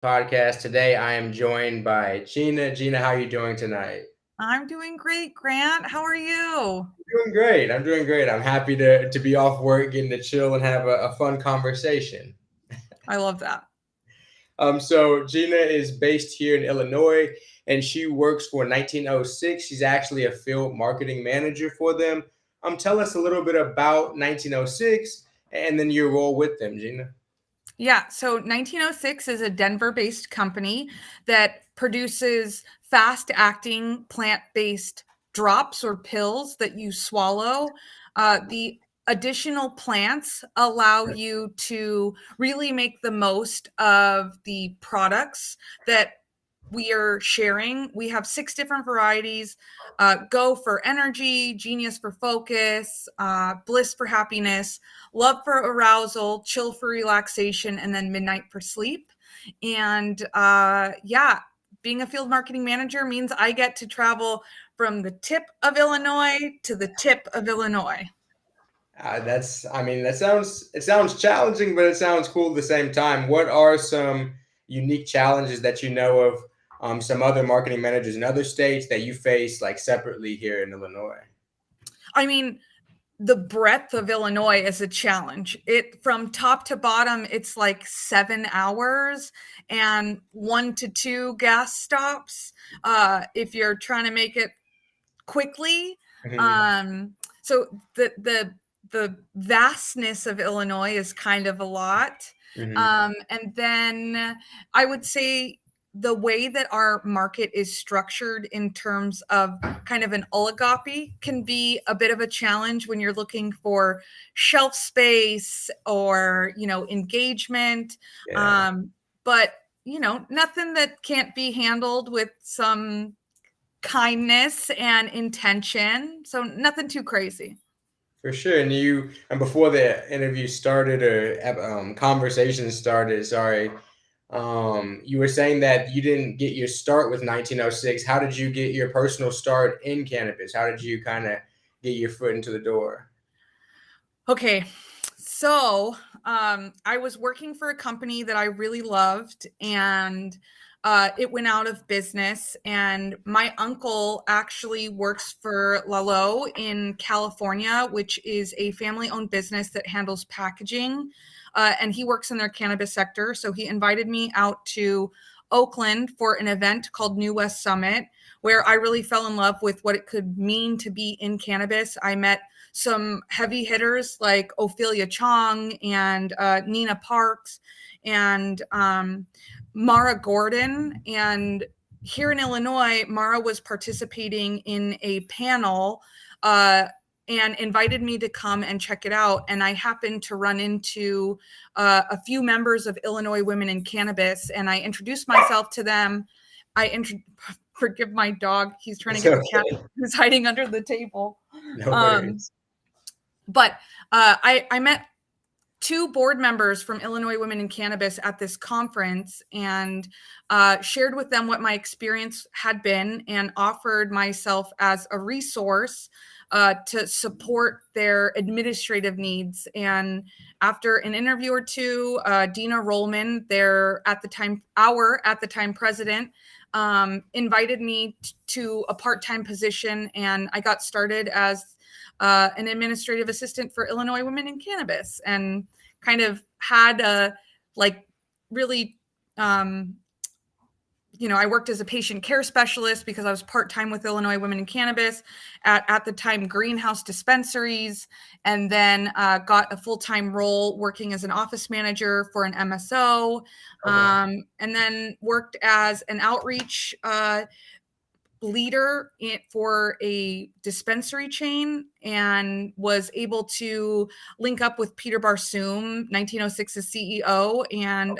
Podcast. Today I am joined by Gina. Gina, how are you doing tonight? I'm doing great, Grant. How are you? Doing great. I'm doing great. I'm happy to be off work, getting to chill and have a fun conversation. I love that. So Gina is based here in Illinois and she works for 1906. She's actually a field marketing manager for them. Tell us a little bit about 1906 and then your role with them, Gina. Yeah, so 1906 is a Denver-based company that produces fast-acting plant-based drops or pills that you swallow. The additional plants allow you to really make the most of the products that we are sharing. We have 6 different varieties: Go for energy, Genius for focus, Bliss for happiness, Love for arousal, Chill for relaxation, and then Midnight for sleep. And yeah, being a field marketing manager means I get to travel from the tip of Illinois to the tip of Illinois. It sounds challenging, but it sounds cool at the same time. What are some unique challenges that you know of, some other marketing managers in other states that you face like separately here in Illinois? I mean, the breadth of Illinois is a challenge. It from top to bottom, it's like 7 hours and 1 to 2 gas stops if you're trying to make it quickly. Mhm. So the vastness of Illinois is kind of a lot. Mhm. And then I would say the way that our market is structured in terms of kind of an oligopoly can be a bit of a challenge when you're looking for shelf space or engagement. Yeah, But nothing that can't be handled with some kindness and intention. So nothing too crazy. for sure. And before the interview started or conversation started, sorry, you were saying that you didn't get your start with 1906. How did you get your personal start in cannabis? How did you kind of get your foot into the door? Okay. So I was working for a company that I really loved, and it went out of business. And my uncle actually works for Lalo in California, which is a family owned business that handles packaging. And he works in their cannabis sector. So he invited me out to Oakland for an event called New West Summit, where I really fell in love with what it could mean to be in cannabis. I met some heavy hitters like Ophelia Chong and Nina Parks and Mara Gordon. And here in Illinois, Mara was participating in a panel and invited me to come and check it out. And I happened to run into a few members of Illinois Women in Cannabis, and I introduced myself to them. Forgive my dog. He's trying to It's get the cat okay. who's hiding under the table. No Um, worries. but I met 2 board members from Illinois Women in Cannabis at this conference and shared with them what my experience had been and offered myself as a resource to support their administrative needs. And after an interview or two, Dina Rollman, our at the time president, invited me to a part-time position, and I got started as an administrative assistant for Illinois Women in Cannabis, and kind of had a like really I worked as a patient care specialist because I was part-time with Illinois Women in Cannabis at the time greenhouse dispensaries, and then got a full-time role working as an office manager for an MSO, Okay. and then worked as an outreach leader for a dispensary chain, and was able to link up with Peter Barsoom, 1906's CEO, and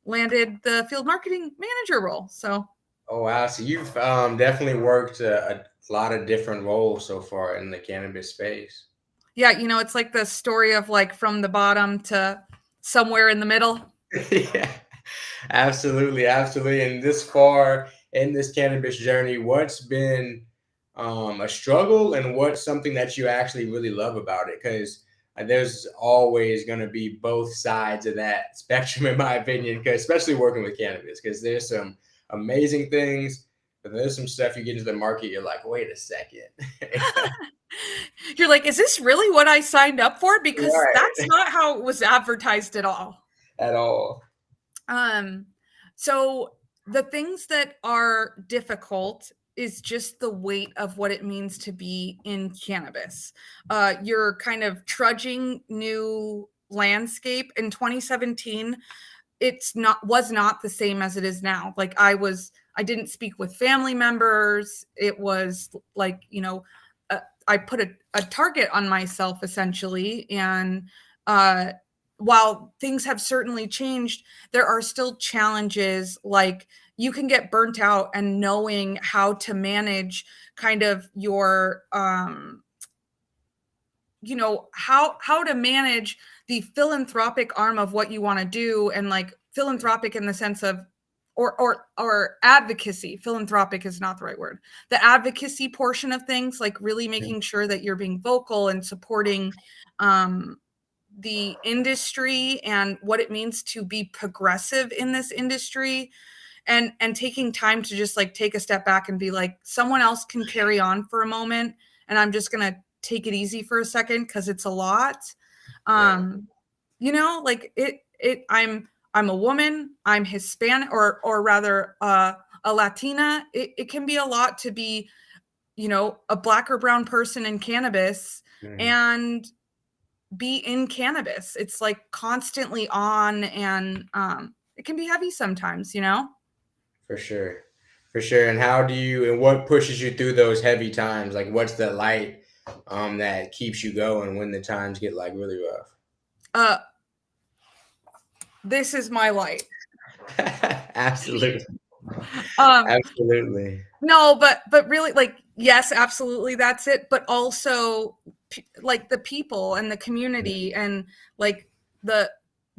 landed the field marketing manager role. So Oh wow. So you've definitely worked a lot of different roles so far in the cannabis space. yeah, it's like the story of like from the bottom to somewhere in the middle. Yeah, absolutely, absolutely. And this far in this cannabis journey, what's been a struggle and what's something that you actually really love about it? Because there's always going to be both sides of that spectrum, in my opinion, because especially working with cannabis, because there's some amazing things, but there's some stuff you get into the market, you're like, wait a second. You're like, is this really what I signed up for? Because that's Right. not how it was advertised at all. At all. So the things that are difficult is just the weight of what it means to be in cannabis. You're kind of trudging new landscape. In 2017, was not the same as it is now. Like I didn't speak with family members. It was like, I put a target on myself essentially. And while things have certainly changed, there are still challenges. Like you can get burnt out, and knowing how to manage kind of your, how to manage the philanthropic arm of what you want to do, and like philanthropic in the sense of or advocacy. Philanthropic is not the right word. The advocacy portion of things, like really making sure that you're being vocal and supporting the industry and what it means to be progressive in this industry, and taking time to just like take a step back and be like, someone else can carry on for a moment, and I'm just gonna take it easy for a second because it's a lot. Like I'm a woman, I'm Hispanic, or rather a Latina. It can be a lot to be, a Black or brown person in cannabis and be in cannabis. It's like constantly on, and it can be heavy sometimes, For sure. For sure. And what pushes you through those heavy times? Like what's the light that keeps you going when the times get like really rough? This is my light. Absolutely. Absolutely. No, but really, like, yes, absolutely, that's it. But also like the people and the community, and like the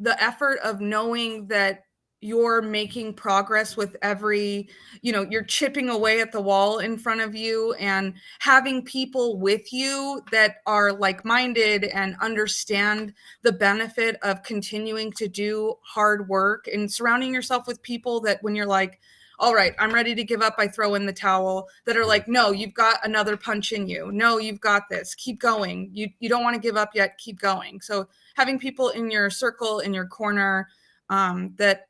effort of knowing that you're making progress with every, you're chipping away at the wall in front of you, and having people with you that are like-minded and understand the benefit of continuing to do hard work, and surrounding yourself with people that when you're like, all right, I'm ready to give up, I throw in the towel, that are like, no, you've got another punch in you. No, you've got this. Keep going. You don't want to give up yet. Keep going. So having people in your circle, in your corner, that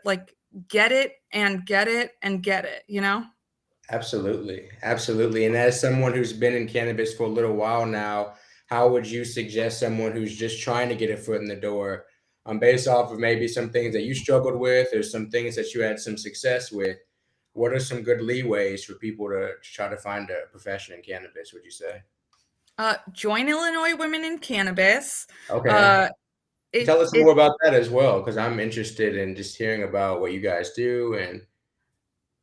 like get it and get it and get it, Absolutely. Absolutely. And as someone who's been in cannabis for a little while now, how would you suggest someone who's just trying to get a foot in the door, based off of maybe some things that you struggled with or some things that you had some success with? What are some good leeways for people to try to find a profession in cannabis, would you say? Join Illinois Women in Cannabis. Okay. Tell us more about that as well, because I'm interested in just hearing about what you guys do. And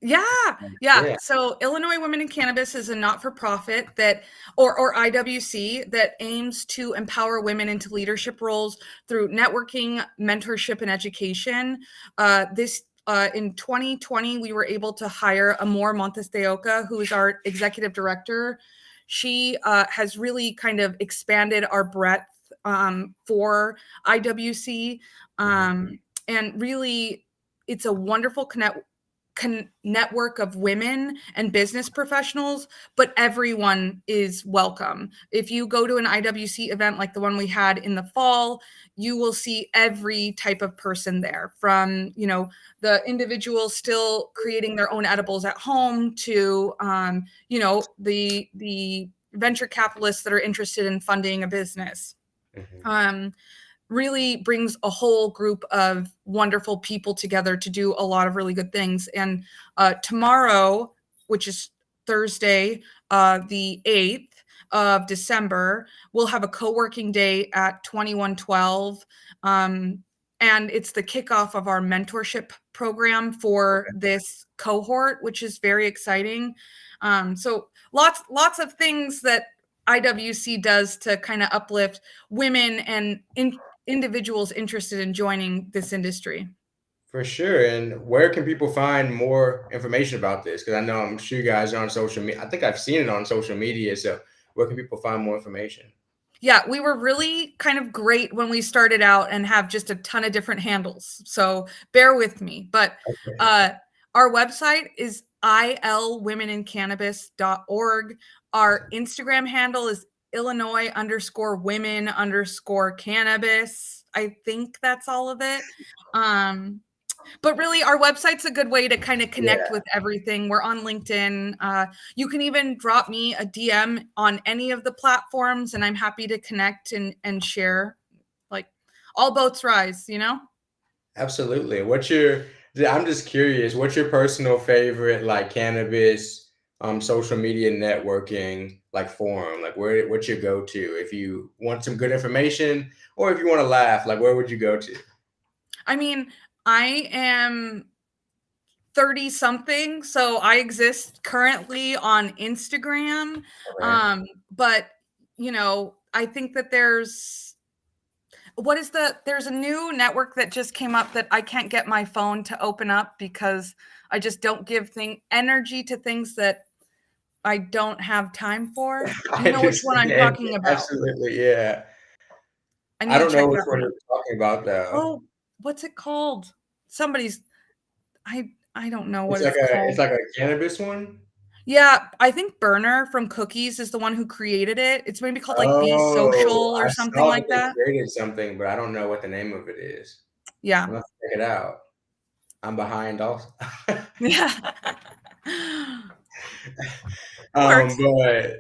Yeah. So Illinois Women in Cannabis is a not-for-profit that, or IWC, that aims to empower women into leadership roles through networking, mentorship, and education. In 2020, we were able to hire Amor Montes de Oca, who is our executive director. She has really kind of expanded our breadth for IWC. And really, it's a wonderful network of women and business professionals, but everyone is welcome. If you go to an IWC event like the one we had in the fall, you will see every type of person there, from the individual still creating their own edibles at home to the venture capitalists that are interested in funding a business. Really brings a whole group of wonderful people together to do a lot of really good things. And tomorrow, which is Thursday, the 8th of December, we'll have a co-working day at 2112. And it's the kickoff of our mentorship program for this cohort, which is very exciting. So lots of things that IWC does to kind of uplift women and individuals interested in joining this industry. For sure. And where can people find more information about this? Because I'm sure you guys are on social media. I think I've seen it on social media. So where can people find more information? Yeah, we were really kind of great when we started out and have just a ton of different handles. So bear with me. But Okay. uh, our website is ilwomenincannabis.org. Our Instagram handle is Illinois_women_cannabis. I think that's all of it. But really, our website's a good way to kind of connect Yeah, with everything. We're on LinkedIn. You can even drop me a DM on any of the platforms, and I'm happy to connect and share. Like, all boats rise, you know? absolutely. I'm just curious, what's your personal favorite like cannabis social media networking like forum? Like what's your go-to if you want some good information or if you want to laugh, like where would you go to? I mean, I am 30 something, so I exist currently on Instagram. Okay. But, I think that there's a new network that just came up that I can't get my phone to open up because I just don't give energy to things that I don't have time for. I You know which one I'm understand. talking about. Absolutely, yeah. I I need to don't know check which that one one you're out. talking about though. Oh, what's it called? Somebody's I don't know what It's it's like a it's called. like a cannabis one? Yeah, I think Burner from Cookies is the one who created it. It's maybe called like Be Oh, Social or I something saw that like they that. created something, but I don't know what the name of it is. I'm Yeah. gonna have to check it out. I'm behind also. Yeah. Works. But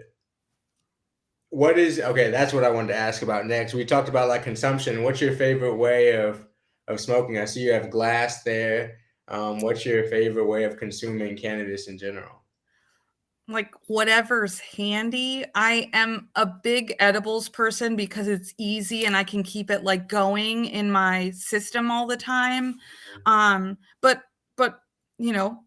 what is okay, that's what I wanted to ask about next. We talked about like consumption. What's your favorite way of smoking? I see you have glass there. What's your favorite way of consuming cannabis in general? Like whatever's handy. I am a big edibles person because it's easy and I can keep it like going in my system all the time. But you know,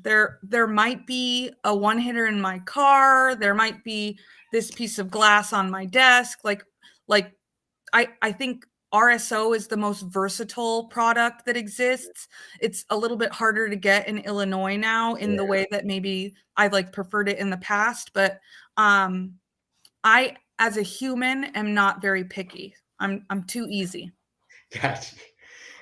there might be a one hitter in my car. There might be this piece of glass on my desk. Like I think RSO is the most versatile product that exists. It's a little bit harder to get in Illinois now in the Yeah, way that maybe I like preferred it in the past, but um I as a human am not very picky. I'm too easy. got you.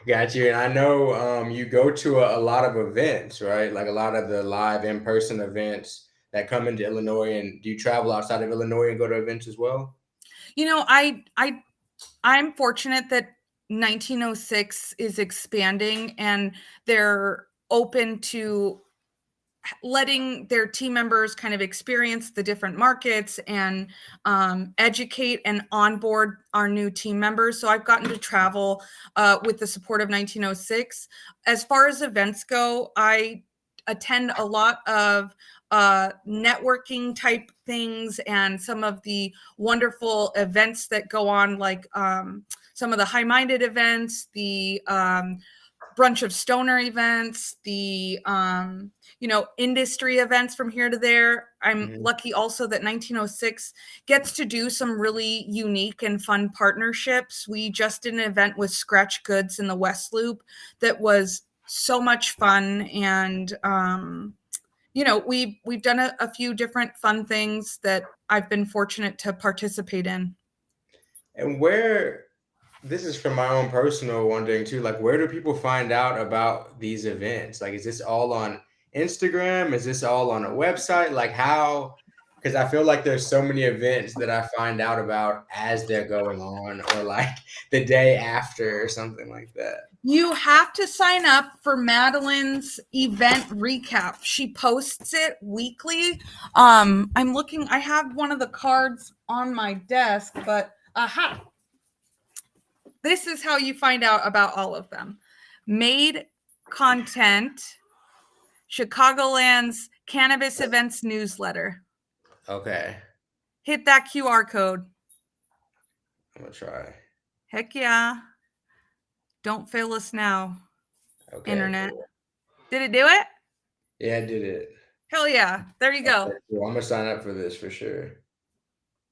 Got you. And I know you go to a lot of events, right? Like a lot of the live in-person events that come into Illinois. And do you travel outside of Illinois and go to events as well? You know, I'm fortunate that 1906 is expanding and they're open to letting their team members kind of experience the different markets and educate and onboard our new team members. So I've gotten to travel with the support of 1906. As far as events go, I attend a lot of networking type things and some of the wonderful events that go on, like some of the high-minded events, the brunch of stoner events, the industry events from here to there. I'm Mhm. lucky also that 1906 gets to do some really unique and fun partnerships. We just did an event with Scratch Goods in the West Loop that was so much fun, and we've done a few different fun things that I've been fortunate to participate in. And where this is from my own personal wondering too, like where do people find out about these events? Like, is this all on Instagram? Is this all on a website? Like how, because I feel like there's so many events that I find out about as they're going on or like the day after or something like that. You have to sign up for Madeline's event recap. She posts it weekly. I have one of the cards on my desk, but aha. This is how you find out about all of them. Made content, Chicagoland's cannabis events newsletter. Okay. Hit that QR code. I'm gonna try. Heck yeah. Don't fail us now, Okay, internet. cool. Did it do it? Yeah, I did it. Hell yeah. There you go. Okay, cool. I'm gonna sign up for this for sure.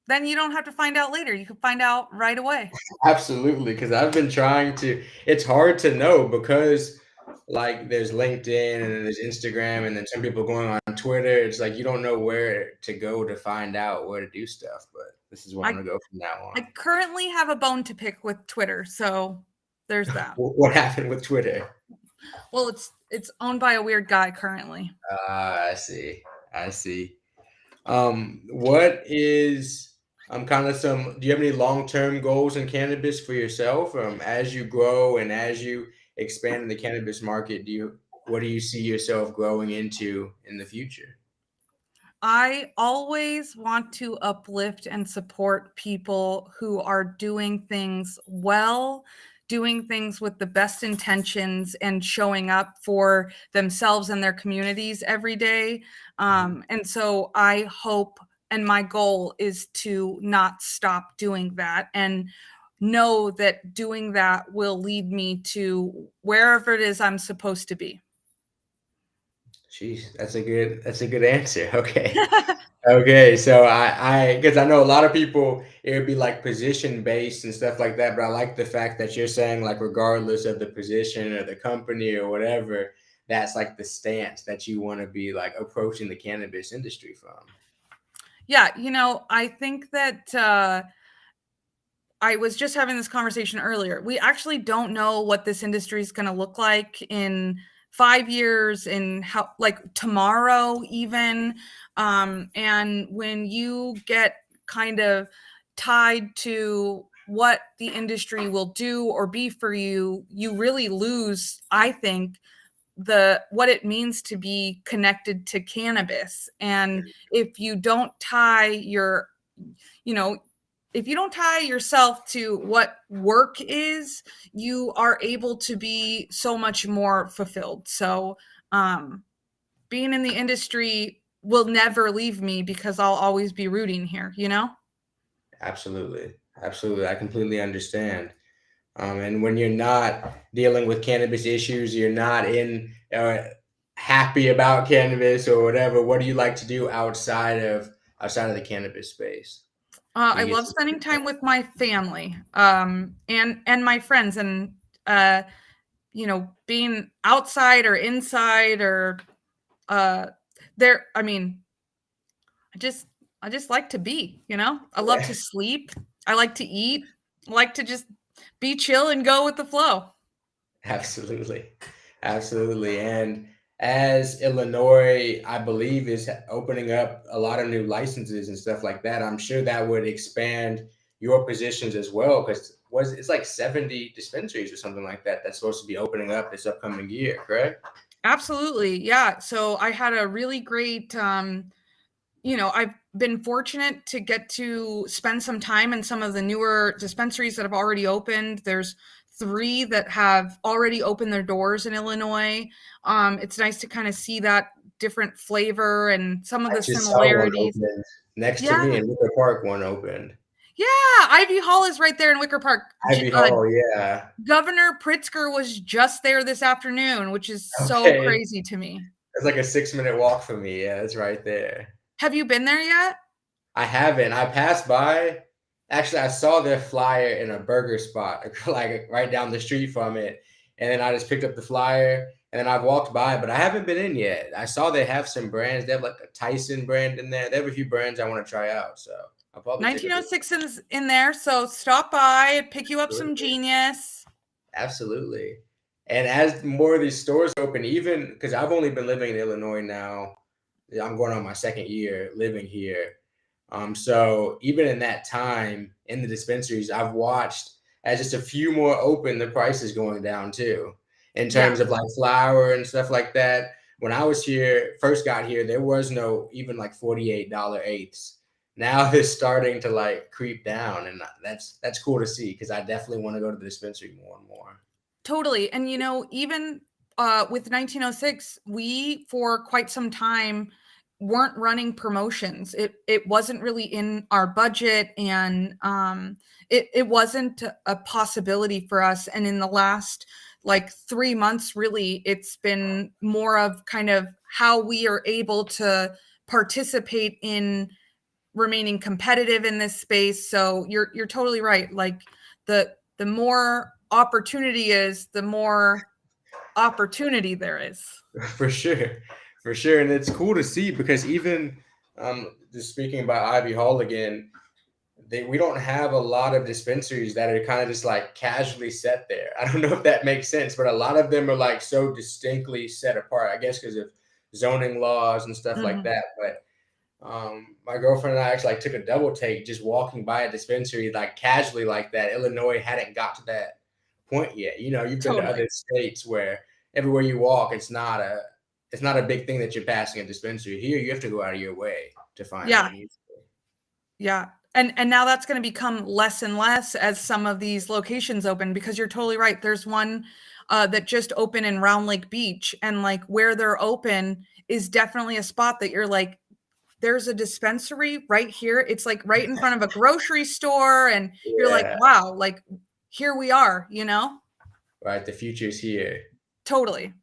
Then you don't have to find out later. You can find out right away. Absolutely, because I've been trying to. It's hard to know because, like, there's LinkedIn and then there's Instagram and then some people going on Twitter. It's like you don't know where to go to find out where to do stuff. But This is where I'm I gonna go from now I on. currently have a bone to pick with Twitter, so there's that. What happened with Twitter? Well, it's owned by a weird guy currently. I see. I see. What is kind of some? Do you have any long-term goals in cannabis for yourself? As you grow and as you expand in the cannabis market, what do you see yourself growing into in the future? I always want to uplift and support people who are doing things well, doing things with the best intentions, and showing up for themselves and their communities every day. And so I hope and my goal is to not stop doing that and know that doing that will lead me to wherever it is I'm supposed to be. Jeez, that's a good answer. Okay. Okay, so because I know a lot of people, it would be like position based and stuff like that, but I like the fact that you're saying like regardless of the position or the company or whatever, that's like the stance that you want to be like approaching the cannabis industry from. Yeah, I think that I was just having this conversation earlier. We actually don't know what this industry is going to look like in 5 years, in how, like tomorrow, even. And when you get kind of tied to what the industry will do or be for you, you really lose, I think, what it means to be connected to cannabis. And if you don't tie you know if you don't tie yourself to what work is, you are able to be so much more fulfilled. So being in the industry will never leave me because I'll always be rooting here. Absolutely. Absolutely. I completely understand. And when you're not dealing with cannabis issues, you're not happy about cannabis or whatever. What do you like to do outside of the cannabis space? I love spending time with my family, and my friends, and being outside or inside or there. I mean, I just like to be. I love Yeah, to sleep. I like to eat. I like to just be chill and go with the flow. absolutely, absolutely. And as Illinois, I believe, is opening up a lot of new licenses and stuff like that, I'm sure that would expand your positions as well. Because it's like 70 dispensaries or something like that that's supposed to be opening up this upcoming year, correct? Absolutely. Yeah. So I had a really great I've been fortunate to get to spend some time in some of the newer dispensaries that have already opened. There's 3 that have already opened their doors in Illinois. It's nice to kind of see that different flavor and some of I the just saw one similarities. open next to Yeah. me in Wicker Park. One opened. Yeah. Ivy Hall is right there in Wicker Park. Ivy Hall, yeah. Governor Pritzker was just there this afternoon, which is so Okay. crazy to me. It's like a 6-minute walk from me. Yeah, it's right there. Have you been there yet? I haven't. I passed by. Actually, I saw their flyer in a burger spot, like right down the street from it. And then I just picked up the flyer and then I walked by, but I haven't been in yet. I saw they have some brands. They have like a Tyson brand in there. They have a few brands I want to try out. So I'll probably take a look. 1906 is in there, so stop by, pick you up some Absolutely. Genius. Absolutely. And as more of these stores open, even because I've only been living in Illinois now, I'm going on my second year living here. So even in that time in the dispensaries, I've watched as just a few more open, the price is going down too, in Yeah, terms of like flour and stuff like that. When I was here, first got here, there was no even like $48 eighths. Now it's starting to like creep down, and that's cool to see because I definitely want to go to the dispensary more and more. totally. And even with 1906, we for quite some time weren't running promotions. It wasn't really in our budget, and it wasn't a possibility for us. And in the last like 3 months, really, it's been more of kind of how we are able to participate in remaining competitive in this space. So you're totally right. Like the more opportunity is, the more opportunity there is. For sure, for sure, and it's cool to see because even just speaking about Ivy Hall again, we don't have a lot of dispensaries that are kind of just like casually set there. I don't know if that makes sense, but a lot of them are like so distinctly set apart, I guess because of zoning laws and stuff like Mhm. that. But my girlfriend and I actually like took a double take just walking by a dispensary like casually like that. Illinois hadn't got to that point yet. You know, you've been to Totally. other states where everywhere you walk, it's not a big thing that you're passing a dispensary. Here, you have to go out of your way to find Yeah. one usually. Yeah. And now that's going to become less and less as some of these locations open, because you're totally right. There's one that just opened in Round Lake Beach, and like where they're open is definitely a spot that you're like, there's a dispensary right here. It's like right in front of a grocery store, and you're like, Yeah, wow, like here we are, you know? right. The future's here. Totally.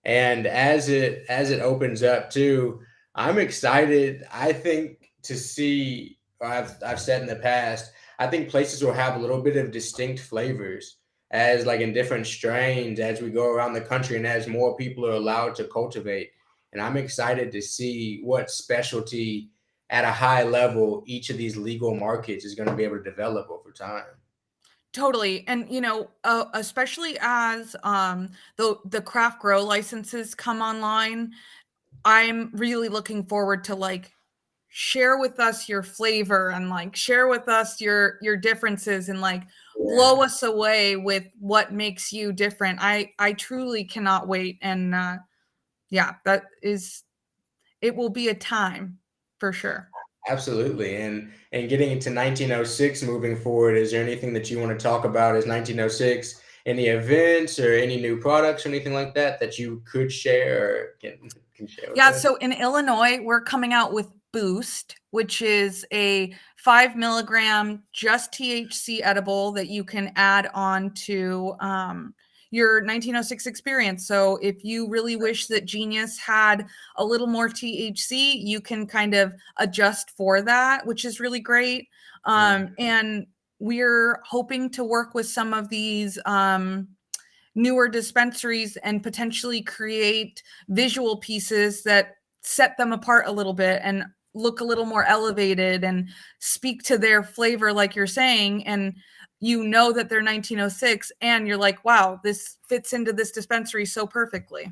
And as it opens up too, I'm excited. I think to see. I've said in the past, I think places will have a little bit of distinct flavors as like in different strains as we go around the country and as more people are allowed to cultivate. And I'm excited to see what specialty at a high level each of these legal markets is going to be able to develop over time. Totally. And especially as the craft grow licenses come online, I'm really looking forward to like share with us your flavor, and like share with us your differences, and like blow Yeah. us away with what makes you different. I truly cannot wait. And yeah, it will be a time for sure. Absolutely. And getting into 1906 moving forward, is there anything that you want to talk about as 1906? Any events or any new products or anything like that that you could share or can share with Yeah, us? so in Illinois, we're coming out with Boost, which is a 5 milligram just THC edible that you can add on to your 1906 experience. So if you really wish that Genius had a little more THC, you can kind of adjust for that, which is really great. Mm, And we're hoping to work with some of these newer dispensaries and potentially create visual pieces that set them apart a little bit and look a little more elevated and speak to their flavor, like you're saying. And you know that they're 1906, and you're like, wow, this fits into this dispensary so perfectly.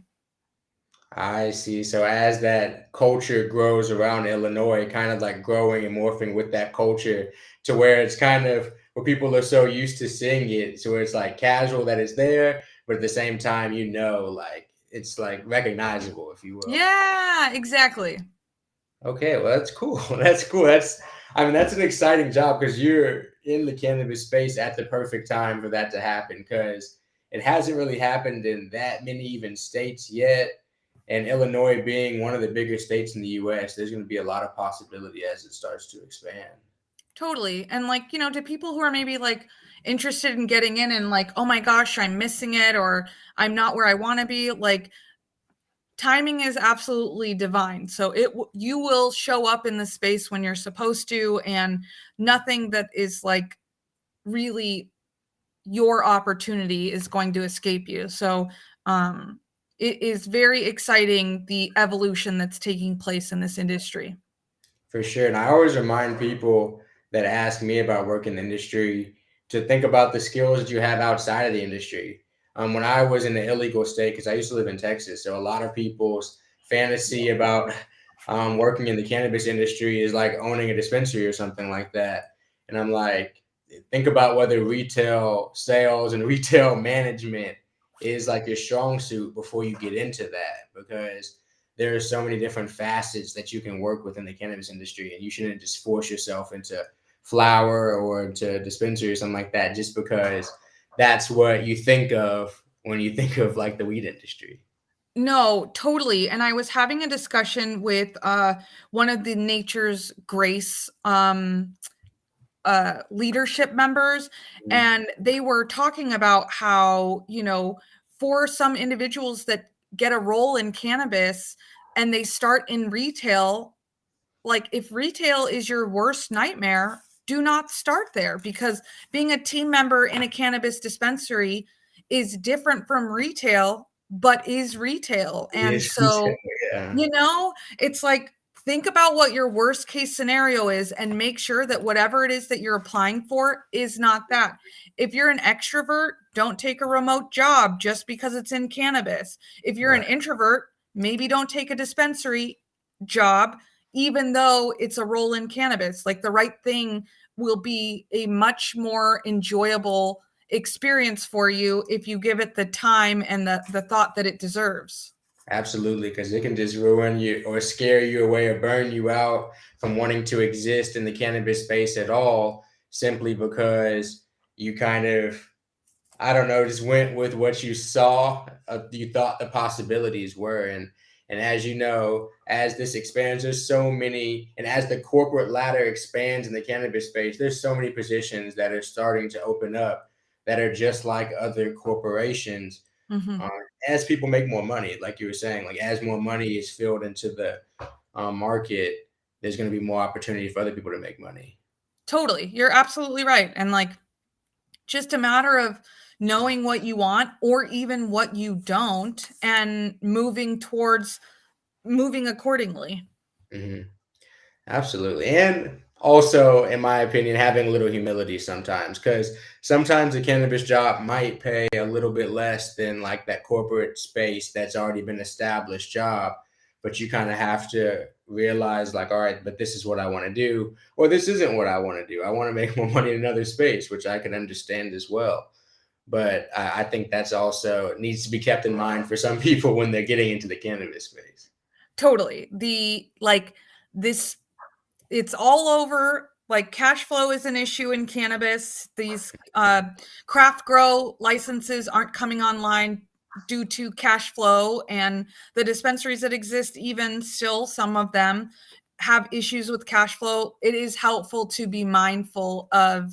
I see. So as that culture grows around Illinois, kind of like growing and morphing with that culture to where it's kind of where people are so used to seeing it. So it's like casual that it's there, but at the same time, like it's like recognizable, if you will. Yeah, exactly. Okay, well, that's cool. That's cool. I mean, that's an exciting job because you're in the cannabis space at the perfect time for that to happen because it hasn't really happened in that many even states yet. And Illinois being one of the bigger states in the US, there's going to be a lot of possibility as it starts to expand. Totally. And like, to people who are maybe like interested in getting in and like, oh my gosh, I'm missing it, or I'm not where I want to be, like timing is absolutely divine. So you will show up in the space when you're supposed to, and nothing that is like really your opportunity is going to escape you. So it is very exciting, the evolution that's taking place in this industry. For sure. And I always remind people that ask me about work in the industry to think about the skills that you have outside of the industry. When I was in the illegal state, because I used to live in Texas, so a lot of people's fantasy about working in the cannabis industry is like owning a dispensary or something like that. And I'm like, think about whether retail sales and retail management is like your strong suit before you get into that, because there are so many different facets that you can work with in the cannabis industry, and you shouldn't just force yourself into flower or into dispensary or something like that just because that's what you think of when you think of like the weed industry. No, totally. And I was having a discussion with one of the Nature's Grace leadership members, Mhm. and they were talking about how, for some individuals that get a role in cannabis and they start in retail, like if retail is your worst nightmare, do not start there, because being a team member in a cannabis dispensary is different from retail, but is retail. It And is retail, so, yeah. it's like think about what your worst case scenario is and make sure that whatever it is that you're applying for is not that. If you're an extrovert, don't take a remote job just because it's in cannabis. If you're an introvert, maybe don't take a dispensary job, even though it's a role in cannabis. Like, the right thing will be a much more enjoyable experience for you if you give it the time and the thought that it deserves. Absolutely, because it can just ruin you or scare you away or burn you out from wanting to exist in the cannabis space at all, simply because you kind of, I don't know, just went with what you saw, you thought the possibilities were. And as you know, as this expands, there's so many, and as the corporate ladder expands in the cannabis space, there's so many positions that are starting to open up that are just like other corporations. Mm-hmm. As people make more money, like you were saying, like as more money is filled into the market, there's going to be more opportunity for other people to make money. Totally. You're absolutely right. And like, just a matter of knowing what you want or even what you don't and moving accordingly. Mm-hmm. Absolutely. And also, in my opinion, having a little humility sometimes, because sometimes a cannabis job might pay a little bit less than like that corporate space that's already been established job. But you kind of have to realize, like, all right, but this is what I want to do, or this isn't what I want to do. I want to make more money in another space, which I can understand as well. But I think that's also needs to be kept in mind for some people when they're getting into the cannabis space. Totally. It's all over. Like, cash flow is an issue in cannabis. These craft grow licenses aren't coming online due to cash flow, and the dispensaries that exist, even still, some of them have issues with cash flow. It is helpful to be mindful of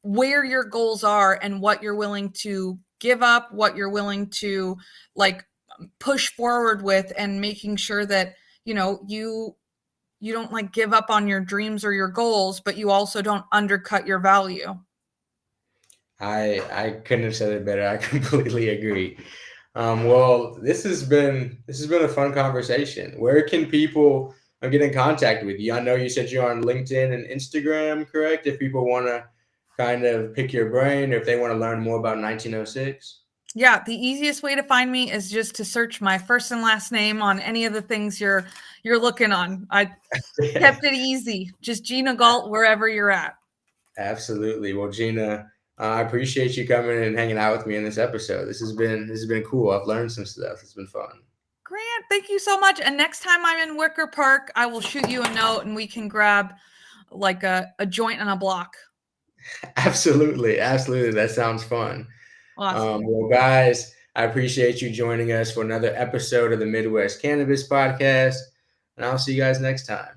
where your goals are and what you're willing to give up, what you're willing to like push forward with, and making sure that you don't like give up on your dreams or your goals, but you also don't undercut your value. I couldn't have said it better. I completely agree. Well, this has been a fun conversation. Where can people get in contact with you? I know you said you're on LinkedIn and Instagram, correct? If people want to kind of pick your brain, or if they want to learn more about 1906. Yeah, the easiest way to find me is just to search my first and last name on any of the things you're looking on. I kept it easy. Just Gina Gault wherever you're at. Absolutely. Well, Gina, I appreciate you coming and hanging out with me in this episode. This has been cool. I've learned some stuff. It's been fun. Grant, thank you so much. And next time I'm in Wicker Park, I will shoot you a note and we can grab like a joint and a block. Absolutely. Absolutely. That sounds fun. Awesome. Well, guys, I appreciate you joining us for another episode of the Midwest Cannabis Podcast, and I'll see you guys next time.